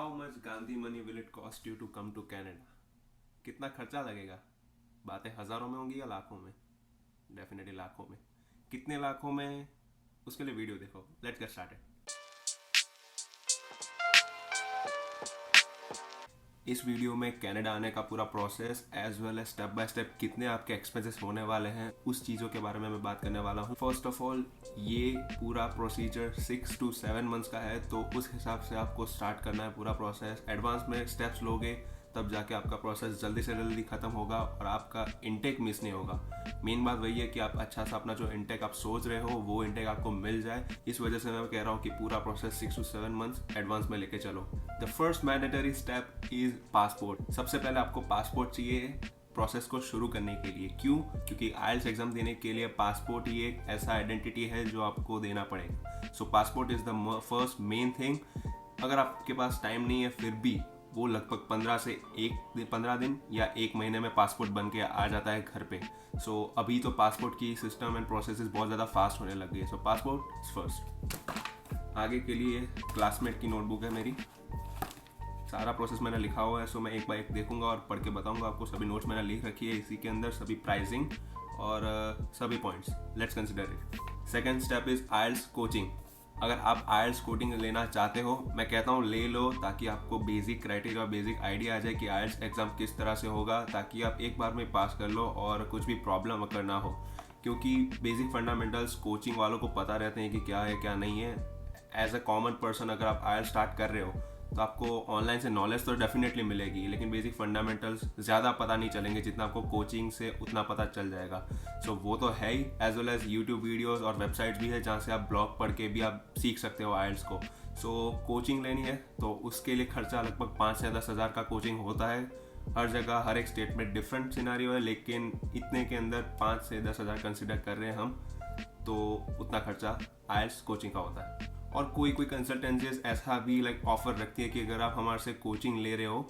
How much Gandhi money will it cost you to come to Canada? कितना खर्चा लगेगा? बातें हज़ारों में होंगी या लाखों में? डेफिनेटली लाखों में। कितने लाखों में? उसके लिए वीडियो देखो। Let's get started. इस वीडियो में कनाडा आने का पूरा process as well as step by step कितने आपके एक्सपेंसेस होने वाले हैं उस चीज़ों के बारे में मैं बात करने वाला हूँ। फर्स्ट ऑफ ऑल, ये पूरा प्रोसीजर 6 to 7 मंथ्स का है, तो उस हिसाब से आपको स्टार्ट करना है पूरा प्रोसेस। एडवांस में स्टेप्स लोगे तब जाके आपका प्रोसेस जल्दी से जल्दी खत्म होगा और आपका इनटेक मिस नहीं होगा। मेन बात वही है कि आप अच्छा सा अपना जो इनटेक आप सोच रहे हो वो इनटेक आपको मिल जाए। इस वजह से मैं कह रहा हूँ कि पूरा प्रोसेस 6 to 7 मंथ्स एडवांस में लेके चलो। The first mandatory step is passport. सबसे पहले आपको पासपोर्ट चाहिए प्रोसेस को शुरू करने के लिए। क्यों? क्योंकि आइल्स एग्जाम देने के लिए पासपोर्ट ही एक ऐसा आइडेंटिटी है जो आपको देना पड़ेगा। So passport is the first main thing. अगर आपके पास टाइम नहीं है फिर भी वो लगभग 15 दिन या 1 महीने में पासपोर्ट बन के आ जाता है घर पे। सो अभी तो पासपोर्ट की सिस्टम एंड प्रोसेस बहुत ज़्यादा फास्ट होने लग गई है। सो पासपोर्ट इज फर्स्ट। आगे के लिए क्लासमेट की नोटबुक है मेरी, सारा प्रोसेस मैंने लिखा हुआ है। सो मैं एक बार एक देखूंगा और पढ़ के बताऊंगा आपको। सभी नोट्स मैंने लिख रखी है इसी के अंदर, सभी प्राइसिंग और सभी points. Let's consider it. Second step is IELTS coaching. अगर आप आइल्स कोचिंग लेना चाहते हो, मैं कहता हूँ ले लो, ताकि आपको बेसिक क्राइटेरिया बेसिक आइडिया आ जाए कि आइल्स एग्जाम किस तरह से होगा, ताकि आप एक बार में पास कर लो और कुछ भी प्रॉब्लम अगर ना हो। क्योंकि बेसिक फंडामेंटल्स कोचिंग वालों को पता रहते हैं कि क्या है क्या नहीं है। एज अ कॉमन पर्सन अगर आप आइल्स स्टार्ट कर रहे हो तो आपको ऑनलाइन से नॉलेज तो डेफिनेटली मिलेगी, लेकिन बेसिक फंडामेंटल्स ज़्यादा पता नहीं चलेंगे जितना आपको कोचिंग से उतना पता चल जाएगा। सो वो तो है ही, as well as YouTube videos और वेबसाइट्स भी है जहाँ से आप ब्लॉग पढ़ के भी आप सीख सकते हो आइल्स को। सो कोचिंग लेनी है तो उसके लिए खर्चा लगभग 5 से 10 हज़ार का कोचिंग होता है। हर जगह हर एक स्टेट में डिफरेंट सिनारियो है, लेकिन इतने के अंदर 5 से 10 हज़ार कंसिडर कर रहे हैं हम, तो उतना खर्चा आइल्स कोचिंग का होता है। और कोई कोई कंसल्टेंसीज ऐसा भी लाइक ऑफर रखती है कि अगर आप हमारे से कोचिंग ले रहे हो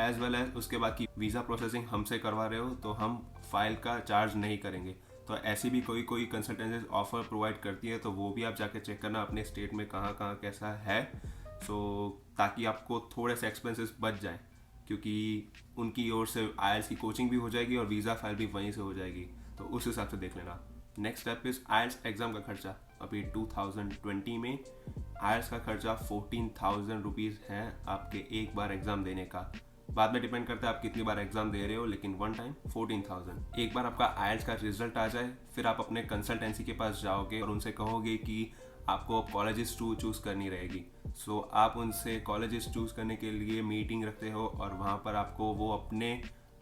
एज वेल एज उसके बाद की वीज़ा प्रोसेसिंग हमसे करवा रहे हो तो हम फाइल का चार्ज नहीं करेंगे। तो ऐसी भी कोई कोई कंसल्टेंसीज ऑफर प्रोवाइड करती है, तो वो भी आप जाके चेक करना अपने स्टेट में कहाँ कहाँ कैसा है। सो ताकि आपको थोड़े से एक्सपेंसेस बच जाए, क्योंकि उनकी ओर से आइल्स की कोचिंग भी हो जाएगी और वीज़ा फाइल भी वहीं से हो जाएगी, तो उस हिसाब से देख लेना। Next step is IELTS exam का खर्चा। अभी 2020 में आइल्स का खर्चा 14,000 रुपीज़ है आपके एक बार एग्जाम देने का। बाद में डिपेंड करता है आप कितनी बार एग्जाम दे रहे हो, लेकिन वन टाइम 14,000। एक बार आपका आइल्स का रिजल्ट आ जाए फिर आप अपने कंसल्टेंसी के पास जाओगे और उनसे कहोगे कि आपको कॉलेजेस चूज़ करनी रहेगी। सो आप उनसे कॉलेजेस चूज़ करने के लिए मीटिंग रखते हो और वहाँ पर आपको वो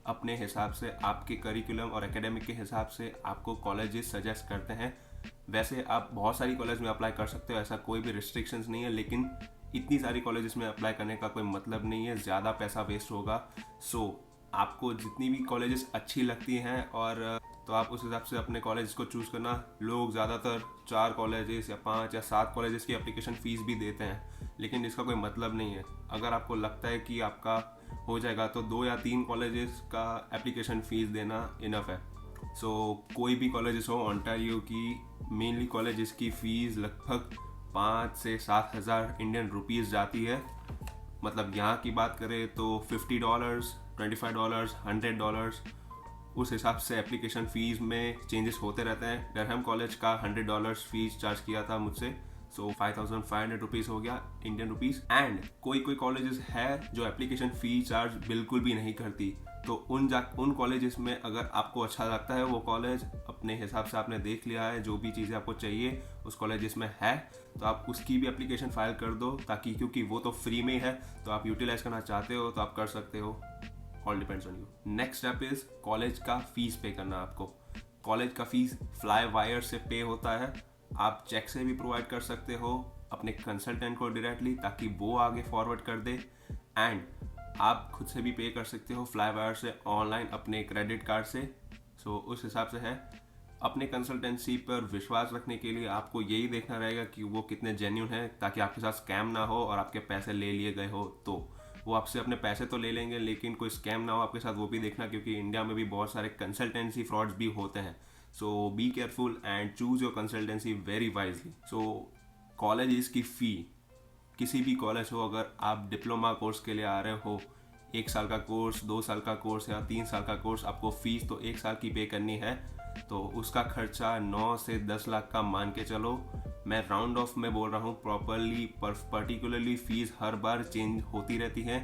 अपने हिसाब से आपके करिकुलम और एकेडमिक के हिसाब से आपको कॉलेजेस सजेस्ट करते हैं। वैसे आप बहुत सारी कॉलेज में अप्लाई कर सकते हो, ऐसा कोई भी रिस्ट्रिक्शंस नहीं है, लेकिन इतनी सारी कॉलेजेस में अप्लाई करने का कोई मतलब नहीं है, ज़्यादा पैसा वेस्ट होगा। सो आपको जितनी भी कॉलेजेस अच्छी लगती हैं और तो आप उस हिसाब से अपने कॉलेज को चूज़ करना। लोग ज़्यादातर 4 कॉलेजेस या 5 या 7 कॉलेजेस की एप्लीकेशन फ़ीस भी देते हैं, लेकिन इसका कोई मतलब नहीं है। अगर आपको लगता है कि आपका हो जाएगा तो 2 या 3 कॉलेजेस का एप्लीकेशन फ़ीस देना इनफ है। सो कोई भी कॉलेजेस हो ओंटारियो की, मेनली कॉलेजेस की फ़ीस लगभग 5 से 7 हज़ार इंडियन रुपीज़ जाती है। मतलब यहाँ की बात करें तो $50, $25, $100, उस हिसाब से एप्लीकेशन फ़ीस में चेंजेस होते रहते हैं। डरहम कॉलेज का $100 फीस चार्ज किया था मुझसे, सो 5,500 रुपीज़ हो गया इंडियन रुपीज़। एंड कोई कोई कॉलेजेस है जो एप्लीकेशन फ़ी चार्ज बिल्कुल भी नहीं करती, तो उन कॉलेजेस में अगर आपको अच्छा लगता है वो कॉलेज, अपने हिसाब से आपने देख लिया है जो भी चीज़ें आपको चाहिए उस कॉलेजेस में है, तो आप उसकी भी एप्लीकेशन फाइल कर दो, ताकि क्योंकि वो तो फ्री में है, तो आप यूटिलाइज करना चाहते हो तो आप कर सकते हो। All depends on you. Next step is college का फीस पे करना। आपको कॉलेज का फीस फ्लाई वायर से पे होता है। आप चेक से भी प्रोवाइड कर सकते हो अपने कंसल्टेंट को डायरेक्टली, ताकि वो आगे फॉरवर्ड कर दे। एंड आप खुद से भी पे कर सकते हो फ्लाई वायर से ऑनलाइन अपने क्रेडिट कार्ड से। सो उस हिसाब से है। अपने कंसल्टेंसी पर विश्वास रखने के लिए आपको यही देखना रहेगा कि वो कितने जेन्यून है, ताकि आपके साथ स्कैम ना हो और आपके पैसे ले लिए गए हो तो वो आपसे अपने पैसे तो ले लेंगे, लेकिन कोई स्कैम ना हो आपके साथ, वो भी देखना, क्योंकि इंडिया में भी बहुत सारे कंसल्टेंसी फ्रॉड्स भी होते हैं। So be careful and choose your consultancy very wisely. So college की फ़ी किसी भी कॉलेज हो, अगर आप डिप्लोमा कोर्स के लिए आ रहे हो, 1 साल का कोर्स, 2 साल का कोर्स या 3 साल का कोर्स, आपको फ़ीस तो 1 साल की पे करनी है, तो उसका खर्चा 9 से 10 लाख का मान के चलो। मैं राउंड ऑफ में बोल रहा हूँ, प्रॉपरली पर्टिकुलरली फ़ीस हर बार चेंज होती रहती है।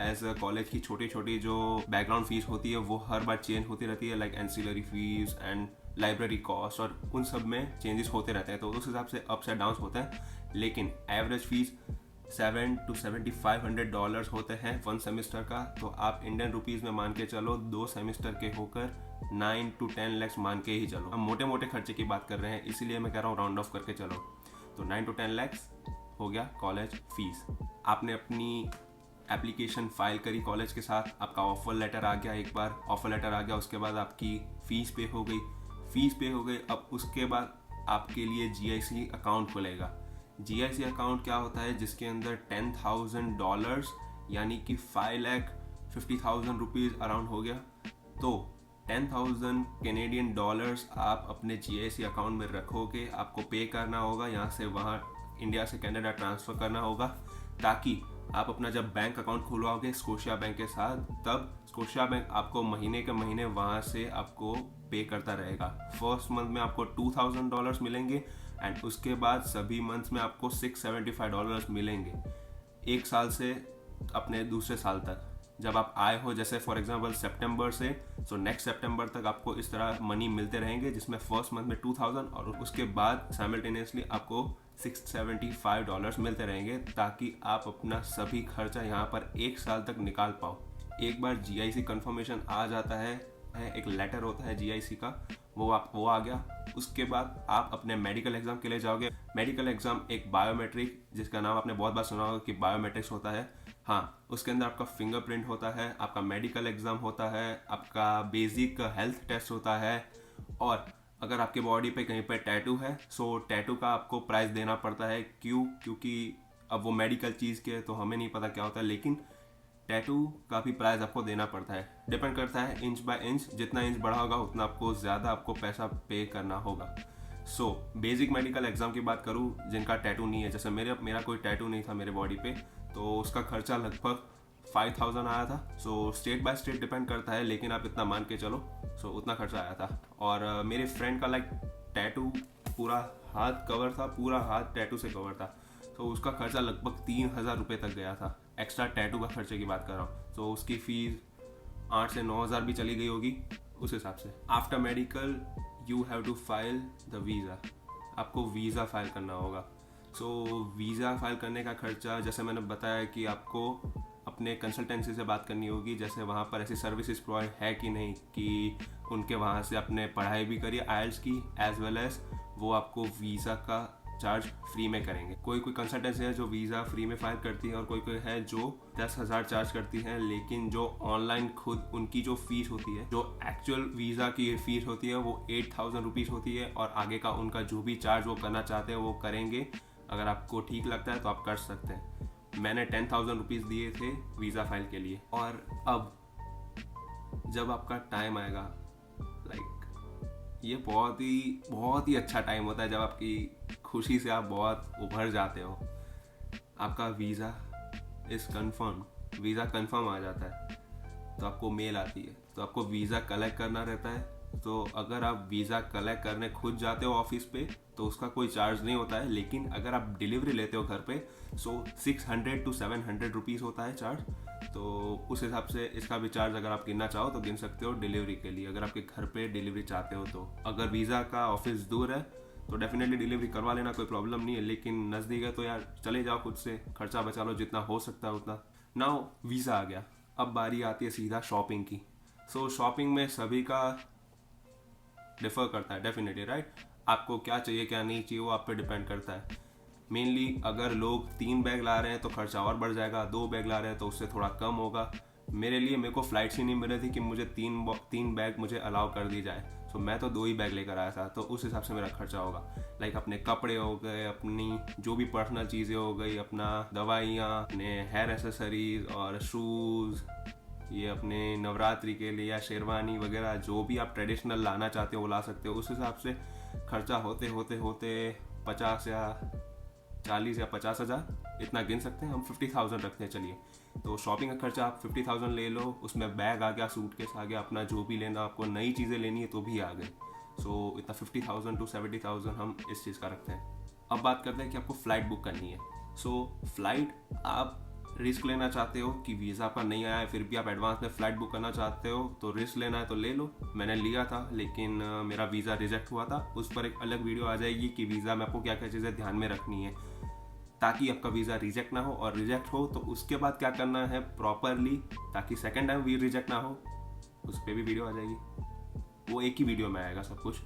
एज अ कॉलेज की छोटी छोटी जो बैकग्राउंड फीस होती है वो हर बार चेंज होती रहती है, like ancillary fees and library cost, और उन सब में चेंजेस होते रहते हैं, तो उस हिसाब से अप्स एंड डाउन्स होते हैं। लेकिन एवरेज फीस $700 to $7,500 होते हैं 1 सेमेस्टर का। तो आप इंडियन रुपीज़ में मान के चलो 2 सेमेस्टर के होकर 9 to 10 lakhs मान के ही चलो। हम मोटे मोटे खर्चे की बात कर रहे हैं, इसीलिए मैं कह रहा हूँ राउंड ऑफ करके चलो। तो 9 to 10 lakhs हो गया कॉलेज फीस। आपने अपनी एप्लीकेशन फाइल करी कॉलेज के साथ, आपका ऑफर लेटर आ गया, एक बार ऑफर लेटर आ गया, उसके बाद आपकी फ़ीस पे हो गई। अब उसके बाद आपके लिए GIC अकाउंट खुलेगा। GIC अकाउंट क्या होता है, जिसके अंदर $10,000 यानी कि 5,50,000 रुपीज़ अराउंड हो गया। तो 10,000 कैनेडियन डॉलर्स आप अपने GIC अकाउंट में रखोगे, आपको पे करना होगा, यहाँ से वहाँ इंडिया से कनाडा ट्रांसफ़र करना होगा, ताकि आप अपना जब बैंक अकाउंट खुलवाओगे स्कोशिया बैंक के साथ, तब स्कोशिया बैंक आपको महीने के महीने वहाँ से आपको पे करता रहेगा। फर्स्ट मंथ में आपको $2,000 मिलेंगे एंड उसके बाद सभी मंथ्स में आपको $675 मिलेंगे, 1 साल से अपने दूसरे साल तक। जब आप आए हो, जैसे फॉर एग्जांपल सितंबर से, तो नेक्स्ट सितंबर तक आपको इस तरह मनी मिलते रहेंगे, जिसमें फर्स्ट मंथ में 2,000 और उसके बाद साइमल्टेनियसली आपको $675 मिलते रहेंगे, ताकि आप अपना सभी खर्चा यहाँ पर 1 साल तक निकाल पाओ। एक बार GIC कंफर्मेशन आ जाता है, एक लेटर होता है GIC का, वो आ गया। उसके बाद आप अपने मेडिकल एग्जाम के लिए जाओगे। मेडिकल एग्जाम एक बायोमेट्रिक, जिसका नाम आपने बहुत बार सुना होगा कि बायोमेट्रिक्स होता है। हाँ, उसके अंदर आपका फिंगरप्रिंट होता है, आपका मेडिकल एग्जाम होता है, आपका बेसिक हेल्थ टेस्ट होता है, और अगर आपके बॉडी पे कहीं पे टैटू है, सो टैटू का आपको प्राइस देना पड़ता है। क्योंकि अब वो मेडिकल चीज़ के तो हमें नहीं पता क्या होता है, लेकिन टैटू का भी प्राइस आपको देना पड़ता है। डिपेंड करता है इंच बाय इंच, जितना इंच बड़ा होगा उतना आपको ज़्यादा आपको पैसा पे करना होगा। सो बेसिक मेडिकल एग्जाम की बात करूँ, जिनका टैटू नहीं है, जैसे मेरा कोई टैटू नहीं था मेरे बॉडी पे, तो उसका खर्चा लगभग 5,000 आया था। सो स्टेट बाय स्टेट डिपेंड करता है, लेकिन आप इतना मान के चलो, सो उतना खर्चा आया था। और मेरे फ्रेंड का लाइक टैटू पूरा हाथ कवर था, पूरा हाथ टैटू से कवर था, तो उसका खर्चा लगभग 3,000 रुपये तक गया था। एक्स्ट्रा टैटू का खर्चे की बात कर रहा हूँ, तो उसकी फ़ीस 8 से 9,000 भी चली गई होगी उस हिसाब से। After medical you have to file the visa, आपको वीज़ा फाइल करना होगा। सो वीज़ा फाइल करने का खर्चा, जैसे मैंने बताया कि आपको अपने कंसल्टेंसी से बात करनी होगी, जैसे वहाँ पर ऐसी सर्विसेज प्रोवाइड है कि नहीं, कि उनके वहाँ से आपने पढ़ाई भी करी IELTS की, एज वेल एज वो आपको वीज़ा का चार्ज फ्री में करेंगे। कोई कंसल्टेंसी है जो वीज़ा फ्री में फाइल करती है, और कोई है जो 10,000 चार्ज करती है। लेकिन जो ऑनलाइन खुद उनकी जो फीस होती है, जो एक्चुअल वीज़ा की फीस होती है, वो 8,000 रुपीज़ होती है, और आगे का उनका जो भी चार्ज वो करना चाहते हैं वो करेंगे। अगर आपको ठीक लगता है तो आप कर सकते हैं। मैंने 10,000 रुपीज़ दिए थे वीज़ा फाइल के लिए। और अब जब आपका टाइम आएगा, लाइक ये बहुत ही अच्छा टाइम होता है, जब आपकी खुशी से आप बहुत उभर जाते हो। आपका वीज़ा वीज़ा कंफर्म आ जाता है, तो आपको मेल आती है, तो आपको वीज़ा कलेक्ट करना रहता है। तो अगर आप वीज़ा कलेक्ट करने खुद जाते हो ऑफिस पे, तो उसका कोई चार्ज नहीं होता है। लेकिन अगर आप डिलीवरी लेते हो घर पे, सो 600 to 700 रुपीज़ होता है चार्ज। तो उस हिसाब से इसका भी चार्ज अगर आप गिनना चाहो तो गिन सकते हो डिलीवरी के लिए, अगर आपके घर पे डिलीवरी चाहते हो तो। अगर वीज़ा का ऑफिस दूर है तो डेफिनेटली डिलीवरी करवा लेना, कोई प्रॉब्लम नहीं है। लेकिन नज़दीक है तो यार चले जाओ, खुद से खर्चा बचा लो जितना हो सकता है उतना। नाउ वीज़ा आ गया, अब बारी आती है सीधा शॉपिंग की। सो शॉपिंग में सभी का डिफ़र करता है डेफिनेटली, राइट। आपको क्या चाहिए क्या नहीं चाहिए वो आप पे डिपेंड करता है। मेनली अगर लोग 3 बैग ला रहे हैं तो खर्चा और बढ़ जाएगा, 2 बैग ला रहे हैं तो उससे थोड़ा कम होगा। मेरे को फ्लाइट्स ही नहीं मिल रही थी कि मुझे 3 बैग मुझे अलाउ कर दी जाए। सो मैं तो 2 ही बैग लेकर आया था, तो उस हिसाब से मेरा खर्चा होगा। लाइक अपने कपड़े हो गए, अपनी जो भी पर्सनल चीज़ें हो गई, अपना दवाइयाँ, अपने हेयर एसेसरीज और शूज़, ये अपने नवरात्रि के लिए या शेरवानी वगैरह जो भी आप ट्रेडिशनल लाना चाहते हो वो ला सकते हो। उस हिसाब से खर्चा होते होते 50 या 40 या 50,000 इतना गिन सकते हैं हम, 50,000 रखते हैं चलिए। तो शॉपिंग का खर्चा आप 50,000 ले लो, उसमें बैग आ गया, सूटकेस आ गया, अपना जो भी लेना आपको, नई चीज़ें लेनी है तो भी आ गए। सो इतना 50,000 to 70,000 हम इस चीज़ का रखते हैं। अब बात करते हैं कि आपको फ़्लाइट बुक करनी है। सो फ्लाइट आप रिस्क लेना चाहते हो कि वीज़ा आपका नहीं आया है, फिर भी आप एडवांस में फ़्लाइट बुक करना चाहते हो, तो रिस्क लेना है तो ले लो। मैंने लिया था लेकिन मेरा वीज़ा रिजेक्ट हुआ था। उस पर एक अलग वीडियो आ जाएगी कि वीज़ा में आपको क्या क्या चीज़ें ध्यान में रखनी है ताकि आपका वीज़ा रिजेक्ट ना हो, और रिजेक्ट हो तो उसके बाद क्या करना है प्रॉपरली ताकि सेकेंड टाइम भी रिजेक्ट ना हो, उस पर भी वीडियो आ जाएगी। वो एक ही वीडियो में आएगा सब कुछ।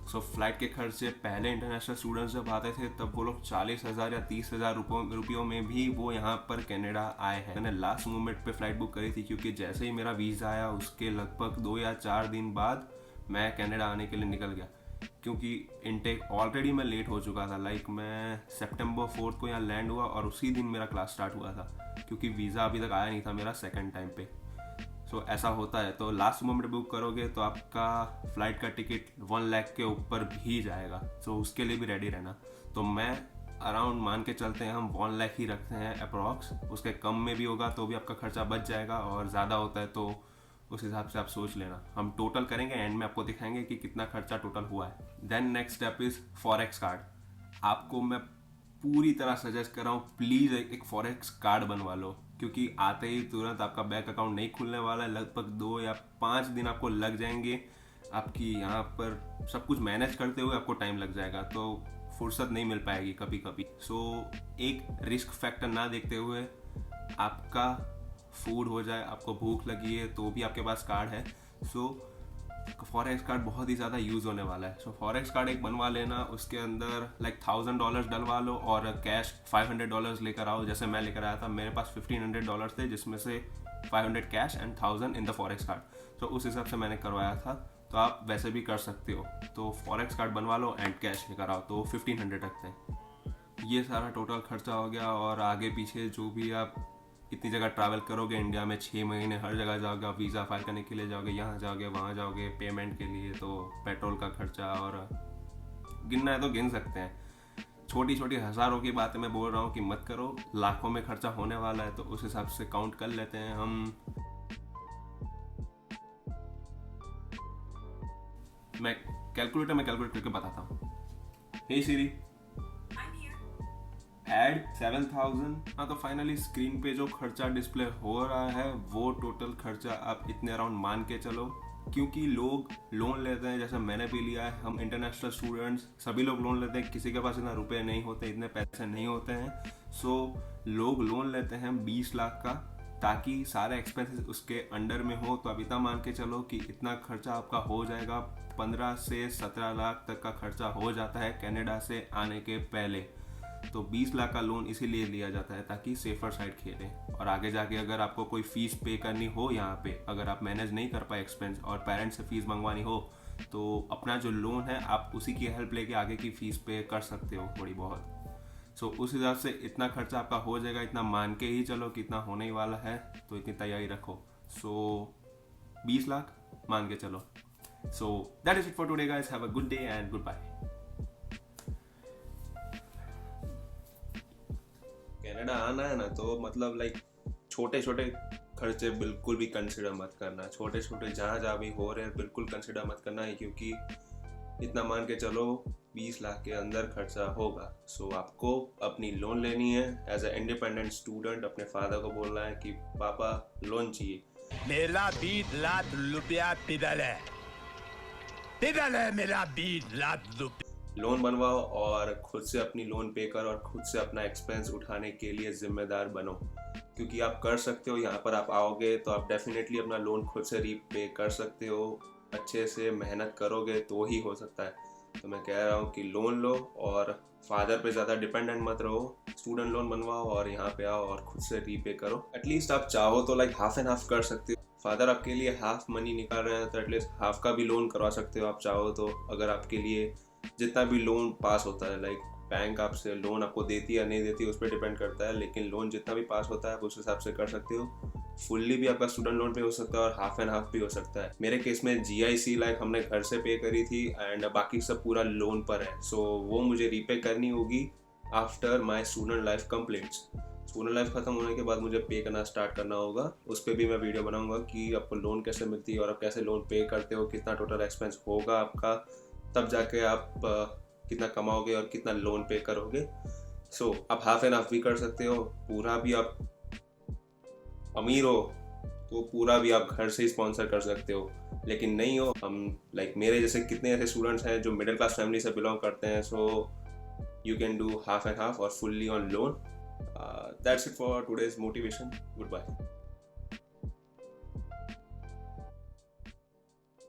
सो फ्लाइट के खर्चे पहले इंटरनेशनल स्टूडेंट्स जब आते थे तब वो लोग 40,000 या 30,000 रुपयों में भी वो यहाँ पर कनाडा आए हैं। मैंने लास्ट मोमेंट पे फ़्लाइट बुक करी थी क्योंकि जैसे ही मेरा वीज़ा आया उसके लगभग 2 या 4 दिन बाद मैं कनाडा आने के लिए निकल गया, क्योंकि इनटेक ऑलरेडी मैं लेट हो चुका था। लाइक मैं September 4 को यहाँ लैंड हुआ और उसी दिन मेरा क्लास स्टार्ट हुआ था, क्योंकि वीज़ा अभी तक आया नहीं था मेरा सेकेंड टाइम पे। सो ऐसा होता है। तो लास्ट मोमेंट बुक करोगे तो आपका फ़्लाइट का टिकट 1 लाख के ऊपर भी जाएगा। सो उसके लिए भी रेडी रहना। तो मैं अराउंड मान के चलते हैं हम 1 लाख ही रखते हैं अप्रॉक्स। उसके कम में भी होगा तो भी आपका खर्चा बच जाएगा, और ज़्यादा होता है तो उस हिसाब से आप सोच लेना। हम टोटल करेंगे, एंड में आपको दिखाएंगे कि कितना खर्चा टोटल हुआ है। Then next step is forex card. आपको मैं पूरी तरह सजेस्ट कर रहा हूँ, प्लीज़ एक फॉरेक्स कार्ड बनवा लो, क्योंकि आते ही तुरंत आपका बैंक अकाउंट नहीं खुलने वाला है। लगभग 2 या 5 दिन आपको लग जाएंगे। आपकी यहाँ पर सब कुछ मैनेज करते हुए आपको टाइम लग जाएगा, तो फुर्सत नहीं मिल पाएगी कभी कभी। सो एक रिस्क फैक्टर ना देखते हुए, आपका फूड हो जाए, आपको भूख लगी है तो भी आपके पास कार्ड है। सो फॉरेक्स कार्ड बहुत ही ज़्यादा यूज़ होने वाला है। सो फॉरेक्स कार्ड एक बनवा लेना, उसके अंदर लाइक $1,000 डलवा लो और कैश $500 लेकर आओ। जैसे मैं लेकर आया था, मेरे पास $1,500 थे, जिसमें से 500 cash and 1,000 in the forex card. तो उस हिसाब से मैंने करवाया था। तो आप वैसे भी कर सकते हो। तो फॉरेक्स कार्ड बनवा लो एंड कैश लेकर आओ, तो 1,500 रखते हैं। ये सारा टोटल खर्चा हो गया। और आगे पीछे जो भी आप इतनी जगह ट्रैवल करोगे इंडिया में, 6 महीने हर जगह जाओगे, वीज़ा फाइल करने के लिए जाओगे, यहाँ जाओगे वहाँ जाओगे, पेमेंट के लिए, तो पेट्रोल का खर्चा, और गिनना है तो गिन सकते हैं। छोटी छोटी हज़ारों की बातें मैं बोल रहा हूँ कि मत करो, लाखों में खर्चा होने वाला है। तो उस हिसाब से काउंट कर लेते हैं हम। मैं कैलकुलेट करके बताता हूँ। हे सीरी, एड 7,000। हाँ, तो फाइनली स्क्रीन पे जो खर्चा डिस्प्ले हो रहा है वो टोटल खर्चा आप इतने अराउंड मान के चलो। क्योंकि लोग लोन लेते हैं, जैसे मैंने भी लिया है, हम इंटरनेशनल स्टूडेंट्स सभी लोग लोन लेते हैं। किसी के पास इतना रुपए नहीं होते, इतने पैसे नहीं होते हैं। सो लोग लोन लेते हैं 20 लाख का, ताकि सारे एक्सपेंसेस उसके अंडर में हो। तो अब इतना मान के चलो कि इतना खर्चा आपका हो जाएगा। 15 से 17 लाख तक का खर्चा हो जाता है कनाडा से आने के पहले। तो 20 लाख का लोन इसीलिए लिया जाता है ताकि सेफर साइड खेलें, और आगे जाके अगर आपको कोई फीस पे करनी हो यहाँ पे, अगर आप मैनेज नहीं कर पाए एक्सपेंस और पेरेंट्स से फीस मंगवानी हो, तो अपना जो लोन है आप उसी की हेल्प लेके आगे की फीस पे कर सकते हो थोड़ी बहुत। सो उस हिसाब से इतना खर्चा आपका हो जाएगा। इतना मान के ही चलो कि इतना होने ही वाला है, तो इतनी तैयारी रखो। सो 20 लाख मान के चलो। So that is it for today guys. Have a good day and goodbye. Canada आना है ना, तो मतलब लाइक छोटे छोटे खर्चे बिल्कुल भी कंसिडर मत करना। छोटे छोटे जहाँ भी हो रहे हैं बिल्कुल कंसिडर मत करना है, क्योंकि इतना मान के चलो 20 लाख के अंदर खर्चा होगा। सो आपको अपनी लोन लेनी है। एज ए इंडिपेंडेंट स्टूडेंट अपने फादर को बोलना है कि पापा लोन चाहिए। मेरा 20 लाख रुपया पिदल है मेरा 20 लाख रुपया। लोन बनवाओ और खुद से अपनी लोन पे करो, और खुद से अपना एक्सपेंस उठाने के लिए जिम्मेदार बनो, क्योंकि आप कर सकते हो। यहाँ पर आप आओगे तो आप डेफिनेटली अपना लोन खुद से रीपे कर सकते हो। अच्छे से मेहनत करोगे तो ही हो सकता है। तो मैं कह रहा हूँ कि लोन लो और फादर पे ज़्यादा डिपेंडेंट मत रहो। स्टूडेंट लोन बनवाओ और यहाँ पे आओ और खुद से रीपे करो। एटलीस्ट आप चाहो तो लाइक हाफ एंड हाफ कर सकते हो। फादर आपके लिए हाफ मनी निकाल रहे हैं तो एटलीस्ट हाफ का भी लोन करवा सकते हो आप चाहो तो। अगर आपके लिए जितना भी लोन पास होता है, लाइक बैंक आपसे लोन आपको देती है या नहीं देती उस पर डिपेंड करता है, लेकिन लोन जितना भी पास होता है आप उस हिसाब से कर सकते हो। फुल्ली भी आपका स्टूडेंट लोन पे हो सकता है और हाफ एंड हाफ भी हो सकता है। मेरे केस में GIC लाइक हमने घर से पे करी थी एंड बाकी सब पूरा लोन पर है। सो वो मुझे रीपे करनी होगी after my student life completes. Student life खत्म होने के बाद मुझे पे करना स्टार्ट करना होगा। उस पर भी मैं वीडियो बनाऊंगा कि आपको लोन कैसे मिलती है और आप कैसे लोन पे करते हो, कितना टोटल एक्सपेंस होगा आपका, तब जाके आप कितना कमाओगे और कितना लोन पे करोगे। सो आप हाफ एंड हाफ भी कर सकते हो, पूरा भी आप अमीर हो तो पूरा भी आप घर से ही स्पॉन्सर कर सकते हो, लेकिन नहीं हो, हम मेरे जैसे कितने ऐसे स्टूडेंट्स हैं जो मिडिल क्लास फैमिली से बिलोंग करते हैं। So you can do half and half और fully on loan. That's it for today's motivation. Good bye.